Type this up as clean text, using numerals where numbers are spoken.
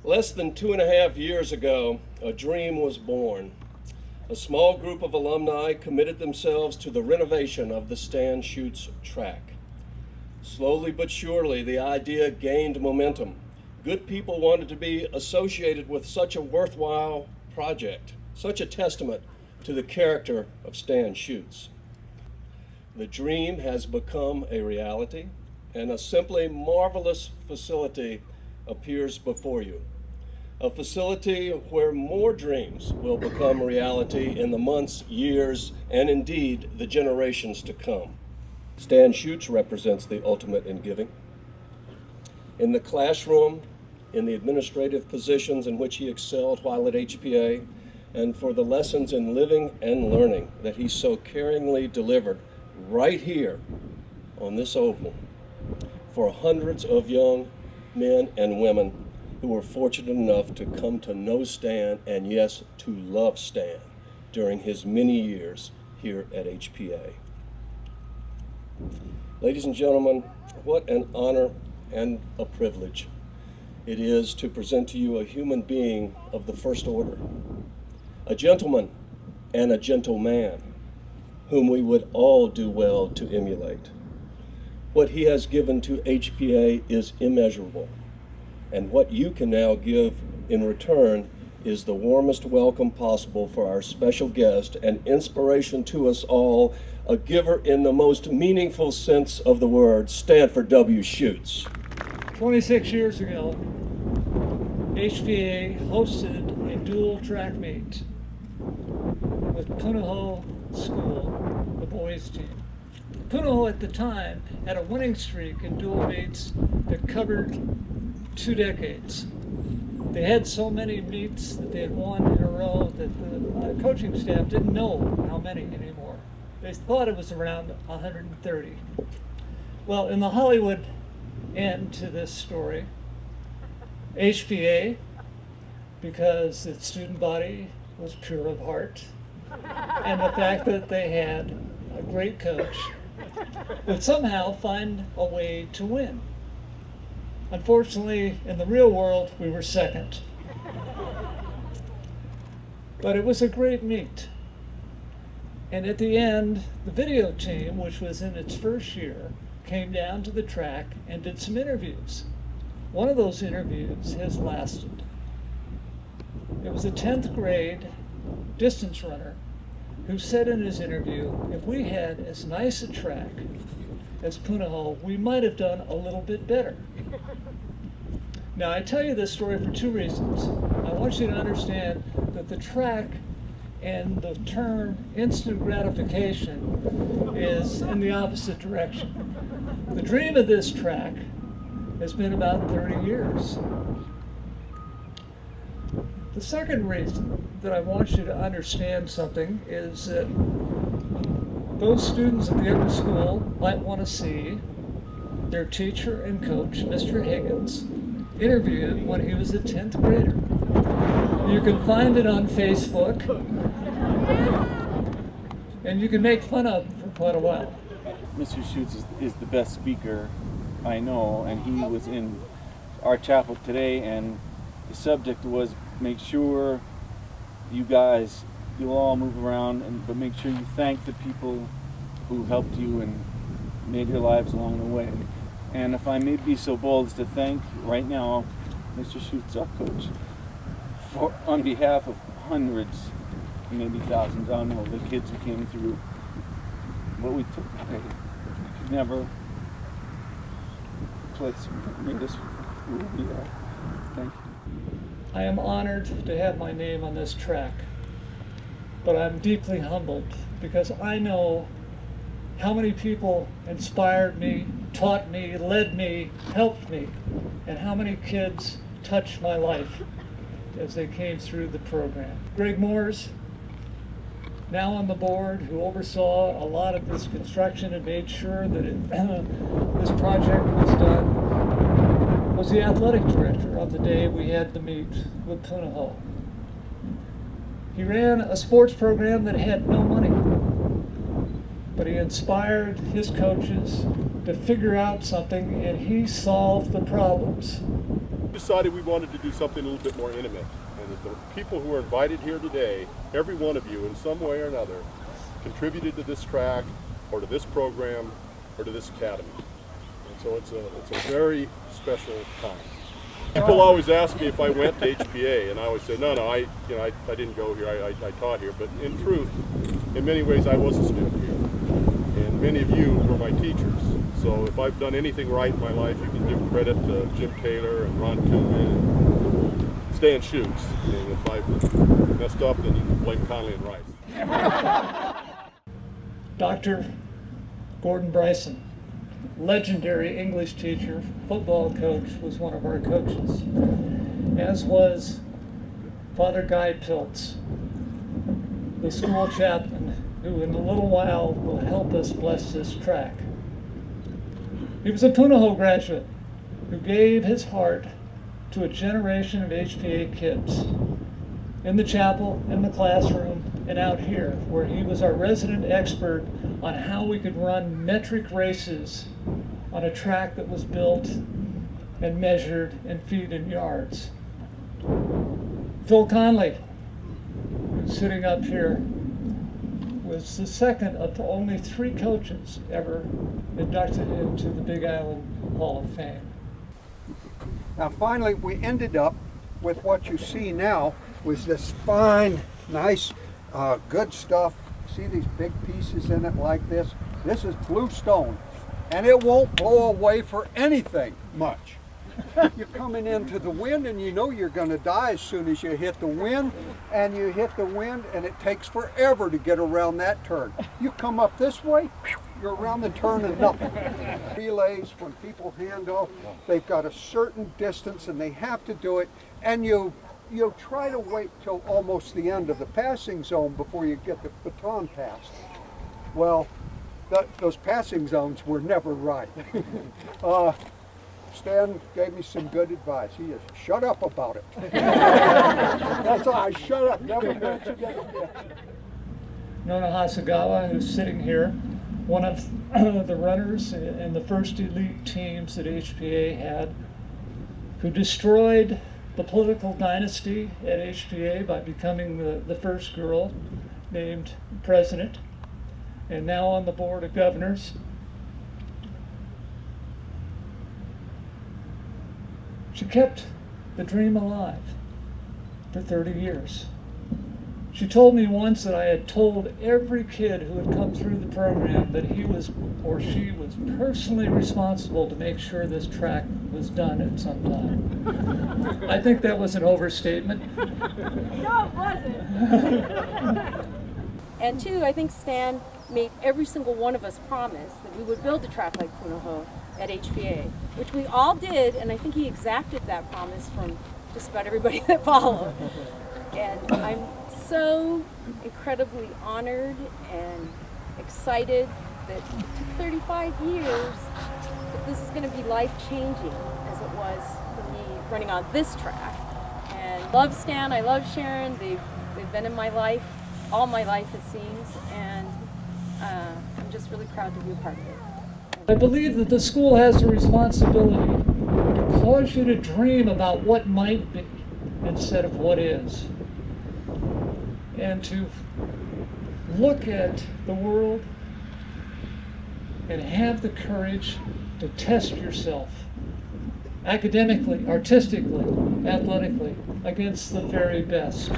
Less than 2.5 years ago, a dream was born. A small group of alumni committed themselves to the renovation of the Stan Schutz track. Slowly but surely, the idea gained momentum. Good people wanted to be associated with such a worthwhile project, such a testament to the character of Stan Schutz. The dream has become a reality, and a simply marvelous facility appears before you. A facility where more dreams will become reality in the months, years, and indeed the generations to come. Stan Schutz represents the ultimate in giving. In the classroom, in the administrative positions in which he excelled while at HPA, and for the lessons in living and learning that he so caringly delivered right here on this oval for hundreds of young men and women who were fortunate enough to come to know Stan and, yes, to love Stan during his many years here at HPA. Ladies and gentlemen, what an honor and a privilege it is to present to you a human being of the first order, a gentleman and a gentleman whom we would all do well to emulate. What he has given to HPA is immeasurable, and what you can now give in return is the warmest welcome possible for our special guest, an inspiration to us all, a giver in the most meaningful sense of the word, Stanford W. Schutz. 26 years ago, HPA hosted a dual track meet with Punahou School, the boys team. Punahou at the time had a winning streak in dual meets that covered 2 decades. They had so many meets that they had won in a row that the coaching staff didn't know how many anymore. They thought it was around 130. Well, in the Hollywood end to this story, HPA, because its student body was pure of heart, and the fact that they had a great coach, would somehow find a way to win. Unfortunately, in the real world, we were second. But it was a great meet. And at the end, the video team, which was in its first year, came down to the track and did some interviews. One of those interviews has lasted. It was a 10th grade distance runner who said in his interview, if we had as nice a track as Punahou, we might have done a little bit better. Now, I tell you this story for 2 reasons. I want you to understand that the track and the term instant gratification is in the opposite direction. The dream of this track has been about 30 years. The second reason that I want you to understand something is that those students at the upper school might want to see their teacher and coach, Mr. Higgins, interviewed when he was a 10th grader. You can find it on Facebook, and you can make fun of him for quite a while. Mr. Schutz is the best speaker I know, and he was in our chapel today, and the subject was make sure you guys, you'll all move around, but make sure you thank the people who helped you and made your lives along the way. And if I may be so bold as to thank right now Mr. Schutz, our coach, on behalf of hundreds, maybe thousands, I don't know, the kids who came through, what we took away could never place made us who we are. Thank you. I am honored to have my name on this track, but I'm deeply humbled because I know how many people inspired me, taught me, led me, helped me, and how many kids touched my life as they came through the program. Greg Moores, now on the board, who oversaw a lot of this construction and made sure that this project was done, was the athletic director on the day we had the meet with Punahou. He ran a sports program that had no money, but he inspired his coaches to figure out something, and he solved the problems. Decided we wanted to do something a little bit more intimate, and that the people who are invited here today, every one of you in some way or another, contributed to this track or to this program or to this academy. And so it's a very special time. People always ask me if I went to HPA, and I always say, no, I didn't go here, I taught here. But in truth, in many ways I was a student here, and many of you were my teachers. So if I've done anything right in my life, you can give credit to Jim Taylor and Ron Tillman and Stan Schutz. And if I've messed up, then you can blame Conley and Rice. Dr. Gordon Bryson, legendary English teacher, football coach, was one of our coaches, as was Father Guy Piltz, the school chaplain, who in a little while will help us bless this track. He was a Punahou graduate who gave his heart to a generation of HPA kids in the chapel, in the classroom, and out here, where he was our resident expert on how we could run metric races on a track that was built and measured in feet and yards. Phil Conley, who's sitting up here, was the second of the only 3 coaches ever inducted into the Big Island Hall of Fame. Now finally we ended up with what you see now was this fine, nice, good stuff. See these big pieces in it like this? This is blue stone, and it won't blow away for anything much. You're coming into the wind and you know you're going to die as soon as you hit the wind, and you hit the wind and it takes forever to get around that turn. You come up this way, you're around the turn and nothing. Relays, when people hand off, they've got a certain distance and they have to do it, and you'll try to wait till almost the end of the passing zone before you get the baton passed. Well, those passing zones were never right. Stan gave me some good advice. He is, shut up about it. That's all, I shut up, never mentioned it again. Nona Hasagawa, who's sitting here, one of the runners in the first elite teams that HPA had, who destroyed the political dynasty at HPA by becoming the first girl named president, and now on the board of governors. She kept the dream alive for 30 years. She told me once that I had told every kid who had come through the program that he was or she was personally responsible to make sure this track was done at some time. I think that was an overstatement. No, it wasn't. And 2, I think Stan made every single one of us promise that we would build a track like Punahou at HPA, which we all did, and I think he exacted that promise from just about everybody that followed. And I'm so incredibly honored and excited that it took 35 years, that this is going to be life-changing as it was for me running on this track. And love Stan, I love Sharon, they've been in my life, all my life it seems, and I'm just really proud to be a part of it. I believe that the school has a responsibility to cause you to dream about what might be instead of what is, and to look at the world and have the courage to test yourself academically, artistically, athletically against the very best.